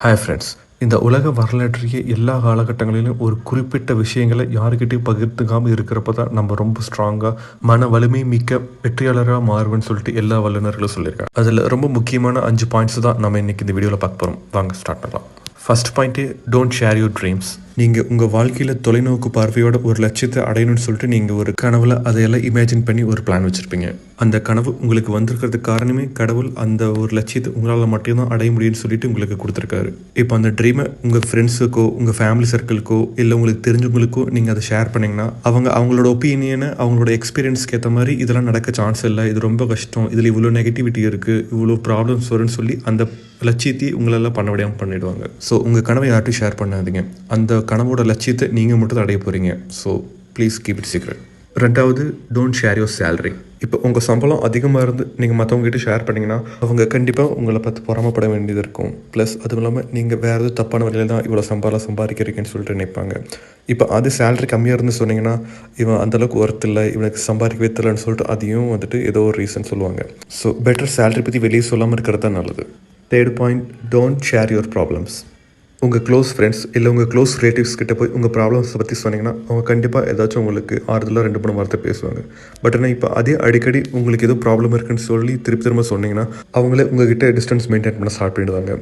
Hi friends, இந்த உலக வரலாற்றிய எல்லா காலகட்டங்களிலும் ஒரு குறிப்பிட்ட விஷயங்களை யாருக்கிட்டையும் பகிர்ந்துக்காமல் இருக்கிறப்ப தான் நம்ம ரொம்ப ஸ்ட்ராங்காக மன வலிமை மிக்க வெற்றியாளராக மாறுவேன்னு சொல்லிட்டு எல்லா வல்லுநர்களும் சொல்லியிருக்காங்க. அதில் ரொம்ப முக்கியமான 5 பாயிண்ட்ஸ் தான் நம்ம இன்னைக்கு இந்த வீடியோவில் பார்க்க போகிறோம். வாங்க ஸ்டார்ட் பண்ணலாம். First point, don't share your dreams. நீங்கள் உங்கள் வாழ்க்கையில் தொலைநோக்கு பார்வையோட ஒரு லட்சியத்தை அடையணும்னு சொல்லிட்டு நீங்கள் ஒரு கனவுல அதையெல்லாம் இமேஜின் பண்ணி ஒரு பிளான் வச்சுருப்பீங்க. அந்த கனவு உங்களுக்கு வந்திருக்கிறதுக்கு காரணமே கடவுள் அந்த ஒரு லட்சியத்தை உங்களால் மட்டும்தான் அடைய முடியும்னு சொல்லிட்டு உங்களுக்கு கொடுத்துருக்காரு. இப்போ அந்த ட்ரீமை உங்கள் ஃப்ரெண்ட்ஸுக்கோ உங்கள் ஃபேமிலி சர்க்கிளுக்கோ இல்லை உங்களுக்கு தெரிஞ்சவங்களுக்கோ நீங்கள் அதை ஷேர் பண்ணிங்கன்னா அவங்களோட ஒப்பீனியனை அவங்களோட எக்ஸ்பீரியன்ஸ்க்கு ஏற்ற மாதிரி இதெல்லாம் நடக்க சான்ஸ் இல்லை, இது ரொம்ப கஷ்டம், இதில் இவ்வளோ நெகட்டிவிட்டி இருக்குது, இவ்வளோ ப்ராப்ளம்ஸ் வரும்னு சொல்லி அந்த லட்சியத்தை உங்களெல்லாம் பண்ண விடாமல் பண்ணிவிடுவாங்க. ஸோ உங்கள் கனவை யார்ட்டும் ஷேர் பண்ணாதீங்க. அந்த கனவோட லட்சியத்தை நீங்கள் மட்டும் தான் அடைய போகிறீங்க. So please keep it secret. ரெண்டாவது, டோன்ட் ஷேர் யுவர் சேலரி. இப்போ உங்கள் சம்பளம் அதிகமாக இருந்து நீங்கள் மற்றவங்ககிட்ட ஷேர் பண்ணிங்கன்னா அவங்க கண்டிப்பாக உங்களை பார்த்து பொறாமப்பட வேண்டியது இருக்கும். ப்ளஸ் அதுவும் இல்லாமல் நீங்கள் வேறு எதுவும் தப்பான வழியில் தான் இவ்வளோ சம்பாதிக்கிறீங்கன்னு சொல்லிட்டு நினைப்பாங்க. இப்போ அது சேலரி கம்மியாக இருந்து சொன்னீங்கன்னா இவன் அந்தளவுக்கு ஒர்த் இல்லை, இவனுக்கு சம்பாதிக்கவே தெரியலன்னு சொல்லிட்டு அதையும் வந்துட்டு ஏதோ ஒரு ரீசன் சொல்லுவாங்க. ஸோ பெட்டர் சேலரி பற்றி வெளியே சொல்லாமல் இருக்கிறது தான் நல்லது. Third point, don't share your problems. உங்கள் க்ளோஸ் ஃப்ரெண்ட்ஸ் இல்லை உங்கள் க்ளோஸ் ரிலேட்டிவ்ஸ் கிட்ட போய் உங்கள் ப்ராப்ளம்ஸை பற்றி சொன்னீங்கன்னா அவங்க கண்டிப்பாக ஏதாச்சும் உங்களுக்கு ஆறுதலாக 2-3 வார்த்தை பேசுவாங்க. பட் ஆனால் இப்போ அதே அடிக்கடி உங்களுக்கு ஏதோ ப்ராப்ளம் இருக்குன்னு சொல்லி திரும்ப சொன்னீங்கன்னா அவங்களே உங்ககிட்ட டிஸ்டன்ஸ் மெயின்டைன் பண்ண ஸ்டார்ட் பண்ணிடுவாங்க.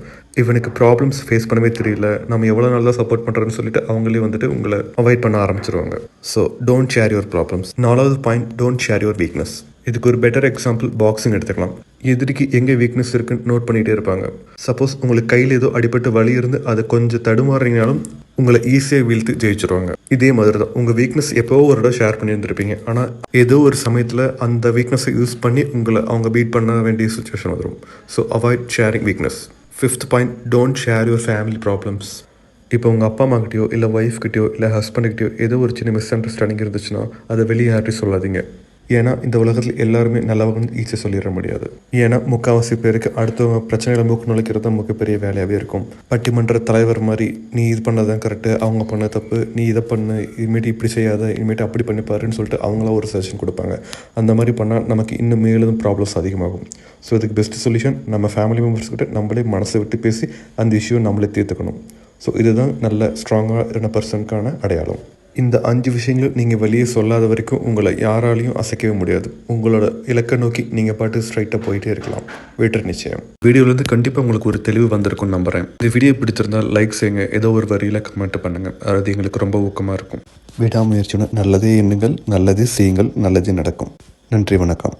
இவனுக்கு ப்ராப்ளம்ஸ் ஃபேஸ் பண்ணவே தெரியல, நம்ம எவ்வளோ நல்லா சப்போர்ட் பண்ணுறோன்னு சொல்லிட்டு அவங்களே வந்துட்டு உங்களை அவாய்ட் பண்ண ஆரம்பிச்சிருவாங்க. So don't share your problems. 4வது point, don't share your weakness. இதுக்கு ஒரு பெட்டர் எக்ஸாம்பிள் பாக்ஸிங் எடுத்துக்கலாம். எதிரிக்கு எங்கே வீக்னஸ் இருக்குன்னு நோட் பண்ணிகிட்டே இருப்பாங்க. சப்போஸ் உங்களுக்கு கையில் ஏதோ அடிபட்டு வலி இருந்து அதை கொஞ்சம் தடுமாறினாலும் உங்களை ஈஸியாக வீழ்த்து ஜெயிச்சிருவாங்க. இதே மாதிரி தான் உங்கள் வீக்னஸ் எப்போ ஒரு இடம் ஷேர் பண்ணியிருந்திருப்பீங்க, ஆனால் ஏதோ ஒரு சமயத்தில் அந்த வீக்னஸை யூஸ் பண்ணி அவங்க பீட் பண்ண வேண்டிய சுச்சுவேஷன் வந்துடும். So avoid sharing weakness. 5th point, don't share your family problems. இப்போ உங்கள் அப்பா அம்மா கிட்டேயோ இல்லை ஒய்ஃப்கிட்டயோ இல்லை ஹஸ்பண்ட்கிட்டயோ ஏதோ ஒரு சின்ன மிஸ் அண்டர்ஸ்டாண்டிங் இருந்துச்சுன்னா அதை வெளியே யார்ட்டையும் சொல்லாதீங்க. ஏன்னா இந்த உலகத்தில் எல்லாருமே நல்லவங்க ஈஸியாக சொல்லிட முடியாது. ஏன்னா முக்கால்வாசி பேருக்கு அடுத்தவங்க பிரச்சனைகளை மூக்கு நுழைக்கிறது தான் மிகப்பெரிய வேலையாகவே இருக்கும். பட்டிமன்ற தலைவர் மாதிரி நீ இது பண்ணதான் கரெக்டு, அவங்க பண்ண தப்பு, நீ இதை பண்ணு, இனிமேட்டு இப்படி செய்யாத, இனிமேட்டு அப்படி பண்ணிப்பாருன்னு சொல்லிட்டு அவங்களா ஒரு சஜஷன் கொடுப்பாங்க. அந்த மாதிரி பண்ணால் நமக்கு இன்னும் மேலும் ப்ராப்ளம்ஸ் அதிகமாகும். ஸோ இதுக்கு பெஸ்ட் சொல்யூஷன் நம்ம ஃபேமிலி மெம்பர்ஸ்கிட்ட நம்மளே மனசை விட்டு பேசி அந்த இஷ்யூவை நம்மளே தீர்த்துக்கணும். ஸோ இதுதான் நல்ல ஸ்ட்ராங்கான பர்சனுக்கான அடையாளம். இந்த 5 விஷயங்கள் நீங்கள் வெளியே சொல்லாத வரைக்கும் உங்களை யாராலையும் அசைக்கவே முடியாது. உங்களோட இலக்கை நோக்கி நீங்கள் பாட்டு ஸ்ட்ரைட்டாக போயிட்டே இருக்கலாம். வெற்றி நிச்சயம். வீடியோலேருந்து கண்டிப்பாக உங்களுக்கு ஒரு தெளிவு வந்திருக்கும்னு நம்புகிறேன். இந்த வீடியோ பிடிச்சிருந்தால் லைக் செய்யுங்க, ஏதோ ஒரு வரியில் கமெண்ட் பண்ணுங்கள். அது எங்களுக்கு ரொம்ப ஊக்கமாக இருக்கும். விடாமுயற்சியுடன் நல்லதே எண்ணுங்கள், நல்லதே செய்யுங்கள், நல்லதே நடக்கும். நன்றி, வணக்கம்.